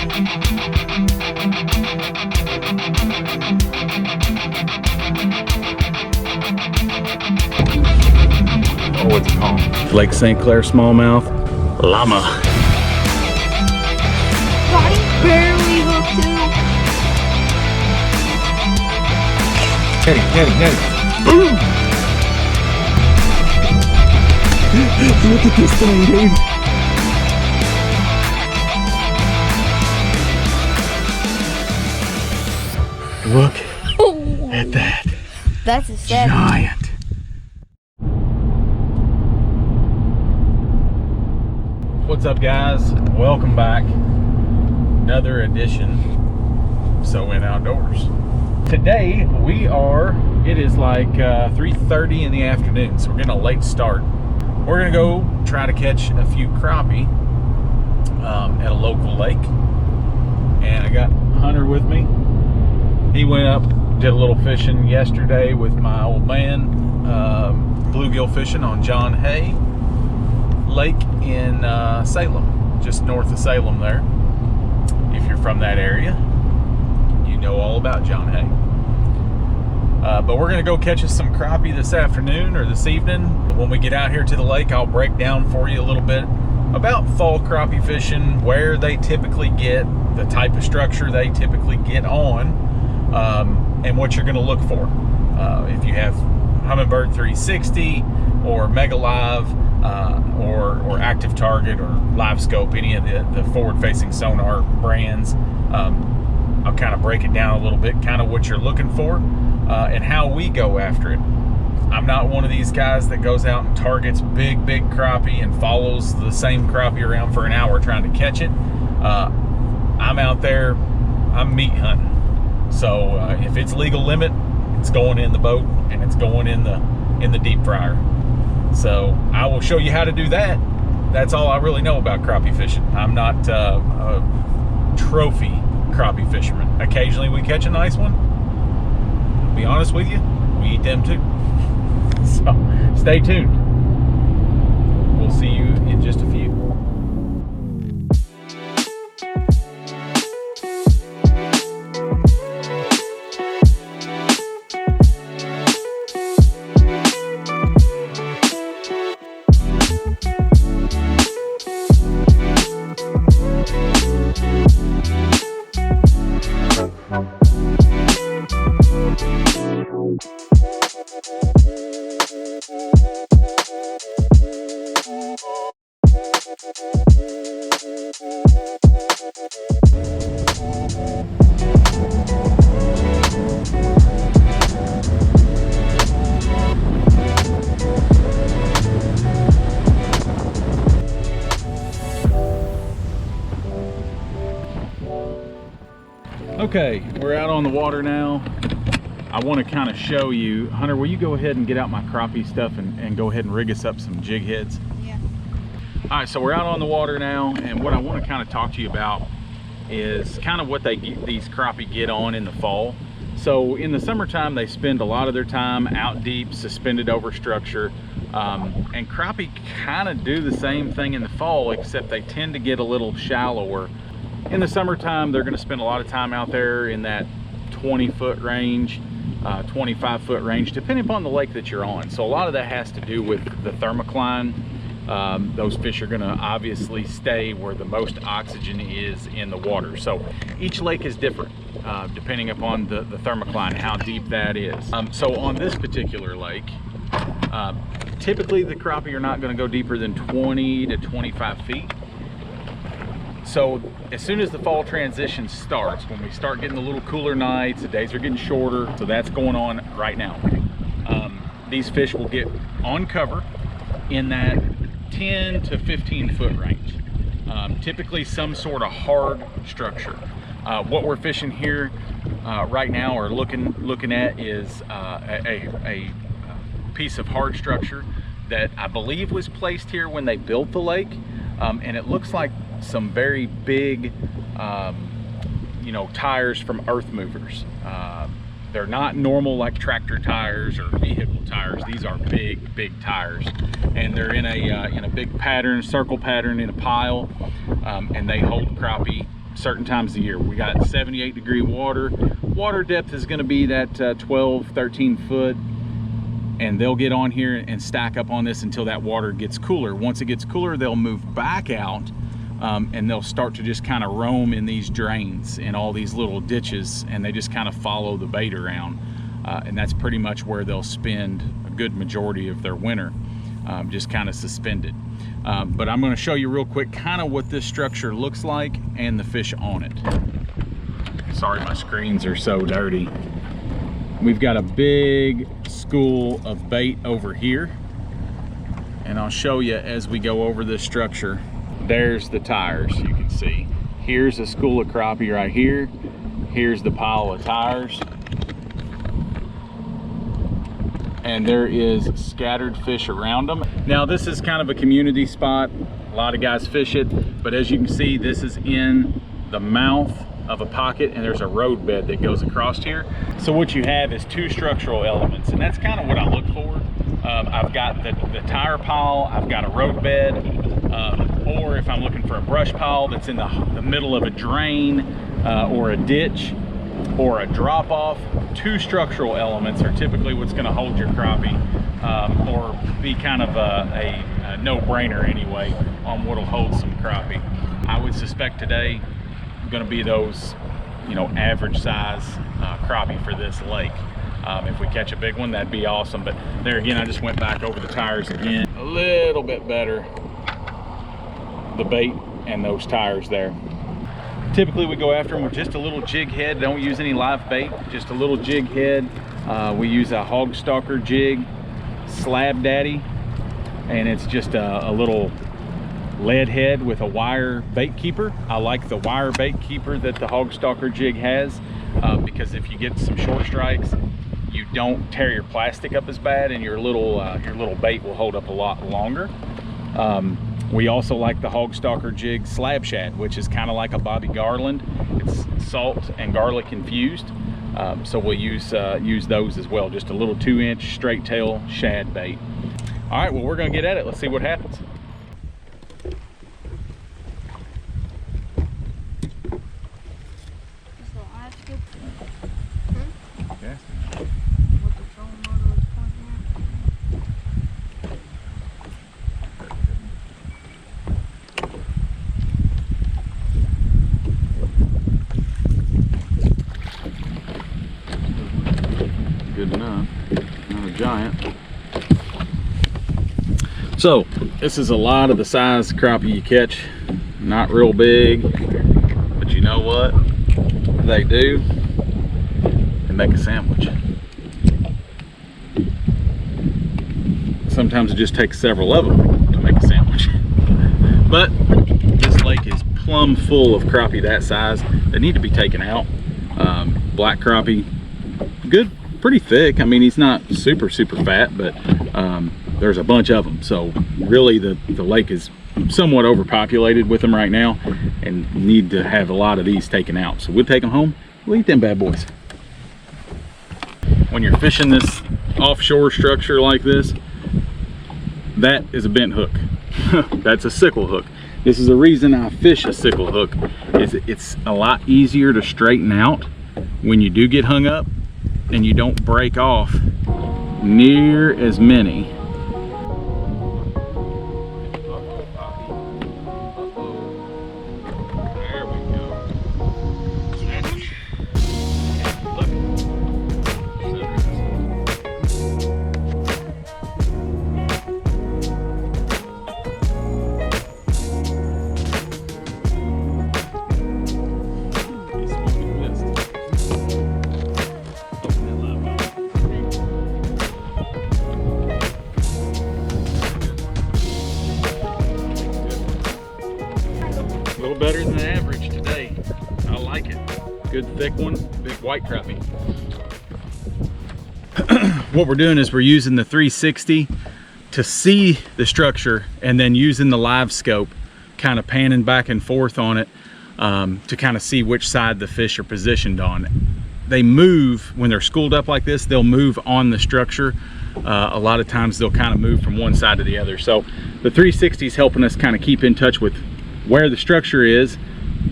Oh, what's it called? Lake St. Clair smallmouth. Llama. Body barely hooked too. Netty. Boom! Look at this thing, dude. Look at that. That's a savage. Giant. What's up, guys? Welcome back. Another edition of So In Outdoors. Today it is like 3:30 in the afternoon, so we're getting a late start. We're gonna go try to catch a few crappie at a local lake. And I got Hunter with me. He went up, did a little fishing yesterday with my old man, bluegill fishing on John Hay Lake in Salem, just north of Salem there. If you're from that area, you know all about John Hay. But we're gonna go catch us some crappie this afternoon or this evening. When we get out here to the lake, I'll break down for you a little bit about fall crappie fishing, where they typically get, the type of structure they typically get on, and what you're gonna look for. If you have Humminbird 360 or Mega Live, or Active Target or Live Scope, any of the forward-facing sonar brands, I'll kind of break it down a little bit, kind of what you're looking for, and how we go after it. I'm not one of these guys that goes out and targets big crappie and follows the same crappie around for an hour trying to catch it. I'm out there, I'm meat hunting. So if it's legal limit, it's going in the boat and it's going in the deep fryer. So I will show you how to do that. That's all I really know about crappie fishing. I'm not a trophy crappie fisherman. Occasionally we catch a nice one. To be honest with you, we eat them too. So stay tuned. We'll see you in just a few. Okay, we're out on the water now. I want to kind of show you. Hunter, will you go ahead and get out my crappie stuff and go ahead and rig us up some jig heads? Yeah. All right, so we're out on the water now, and what I want to kind of talk to you about is kind of what these crappie get on in the fall. So in the summertime, they spend a lot of their time out deep, suspended over structure, and crappie kind of do the same thing in the fall, except they tend to get a little shallower. In the summertime, they're going to spend a lot of time out there in that 20-foot range, 25-foot range, depending upon the lake that you're on. So a lot of that has to do with the thermocline. Those fish are going to obviously stay where the most oxygen is in the water. So each lake is different, depending upon the thermocline, how deep that is. So on this particular lake, typically the crappie are not going to go deeper than 20 to 25 feet. So as soon as the fall transition starts, when we start getting the little cooler nights, the days are getting shorter, so that's going on right now. These fish will get on cover in that 10 to 15 foot range. Typically some sort of hard structure. What we're fishing here right now, or looking at, is a piece of hard structure that I believe was placed here when they built the lake, and it looks like some very big tires from earth movers. They're not normal like tractor tires or vehicle tires. These are big tires, and they're in a big pattern, circle pattern, in a pile, and they hold crappie certain times of the year. We got 78-degree water. Water depth is going to be that 12, 13 foot. And they'll get on here and stack up on this until that water gets cooler. Once it gets cooler, they'll move back out and they'll start to just kind of roam in these drains and all these little ditches, and they just kind of follow the bait around. And that's pretty much where they'll spend a good majority of their winter, just kind of suspended. But I'm going to show you real quick kind of what this structure looks like and the fish on it. Sorry, my screens are so dirty. We've got a big school of bait over here, and I'll show you as we go over this structure. There's the tires, you can see. Here's a school of crappie right here. Here's the pile of tires. And there is scattered fish around them. Now this is kind of a community spot. A lot of guys fish it, but as you can see, this is in the mouth of a pocket, and there's a road bed that goes across here. So what you have is two structural elements, and that's kind of what I look for. I've got the tire pile, I've got a road bed, or if I'm looking for a brush pile that's in the middle of a drain or a ditch or a drop off, two structural elements are typically what's going to hold your crappie, or be kind of a no-brainer anyway on what'll hold some crappie. I would suspect today going to be those, you know, average size crappie for this lake. If we catch a big one, that'd be awesome. But there again, I just went back over the tires again. A little bit better, the bait and those tires there. Typically we go after them with just a little jig head. Don't use any live bait, just a little jig head. We use a hog stalker jig, Slab Daddy, and it's just a little lead head with a wire bait keeper. I like the wire bait keeper that the hog stalker jig has, because if you get some short strikes, you don't tear your plastic up as bad, and your little bait will hold up a lot longer. We also like the hog stalker jig Slab Shad, which is kind of like a Bobby Garland. It's salt and garlic infused, so we'll use those as well. Just a little 2-inch straight tail shad bait. All right, well, we're gonna get at it. Let's see what happens. Good enough, not a giant. So this is a lot of the size crappie you catch. Not real big, but you know what they do? They make a sandwich. Sometimes it just takes several of them to make a sandwich. But this lake is plumb full of crappie that size. They need to be taken out. Black crappie, good, pretty thick. I mean, he's not super fat, but there's a bunch of them. So really the lake is somewhat overpopulated with them right now, and need to have a lot of these taken out. So we'll take them home, we'll eat them bad boys. When you're fishing this offshore structure like this, that is a bent hook. That's a sickle hook. This is the reason I fish a sickle hook, is it's a lot easier to straighten out when you do get hung up, and you don't break off near as many. There we go. A little better than average today. I like it. Good thick one, big white crappie. What we're doing is we're using the 360 to see the structure, and then using the live scope, kind of panning back and forth on it to kind of see which side the fish are positioned on. They move when they're schooled up like this. They'll move on the structure. A lot of times they'll kind of move from one side to the other. So the 360 is helping us kind of keep in touch with where the structure is,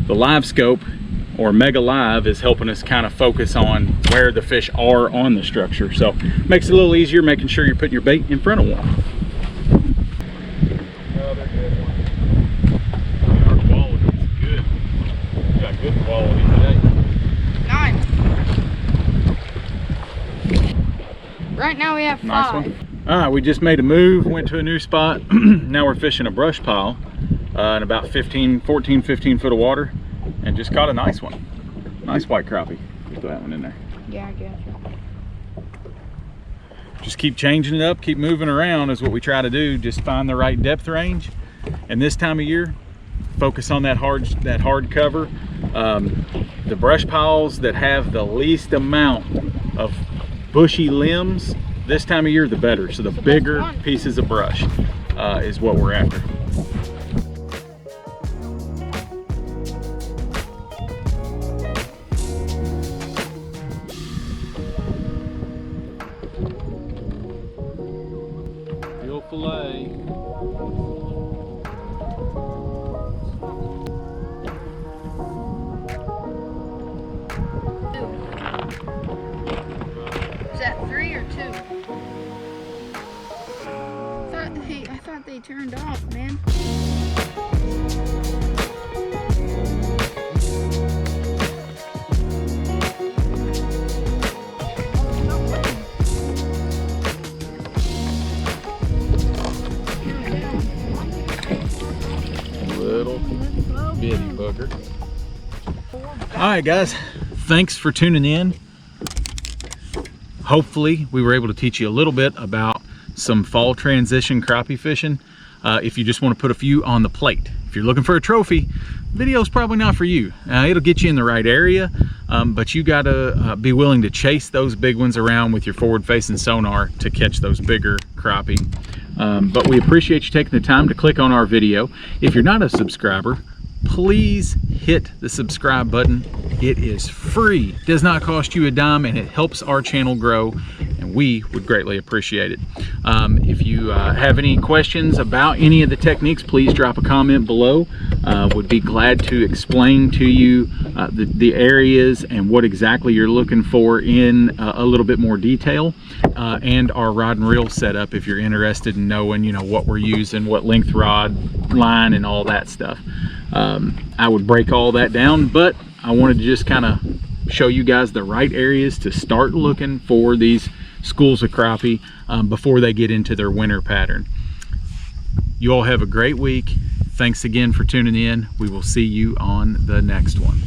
the live scope or Mega Live is helping us kind of focus on where the fish are on the structure. So makes it a little easier, making sure you're putting your bait in front of one. Oh, they're good ones. Our quality is good. We got good quality today. 9. Right now we have 5. Nice one. All right, we just made a move, went to a new spot. Now we're fishing a brush pile in about 14, 15 foot of water, and just caught a nice one. Nice white crappie. Just throw that one in there. Yeah, I got you. Just keep changing it up, keep moving around is what we try to do. Just find the right depth range. And this time of year, focus on that hard cover. The brush piles that have the least amount of bushy limbs, this time of year the better. So the bigger pieces of brush is what we're after. Steel fillet. Is that 3 or 2? I thought they turned off, man. Little bitty booger. All right, guys, thanks for tuning in. Hopefully we were able to teach you a little bit about some fall transition crappie fishing. If you just want to put a few on the plate. If you're looking for a trophy, video's probably not for you. It'll get you in the right area, but you gotta be willing to chase those big ones around with your forward-facing sonar to catch those bigger crappie. But we appreciate you taking the time to click on our video. If you're not a subscriber, please hit the subscribe button. It is free, does not cost you a dime, and it helps our channel grow, and we would greatly appreciate it. If you have any questions about any of the techniques, please drop a comment below. Would be glad to explain to you the areas and what exactly you're looking for in a little bit more detail, and our rod and reel setup if you're interested in knowing, what we're using, what length rod, line, and all that stuff. I would break all that down, but I wanted to just kind of show you guys the right areas to start looking for these schools of crappie before they get into their winter pattern. You all have a great week. Thanks again for tuning in. We will see you on the next one.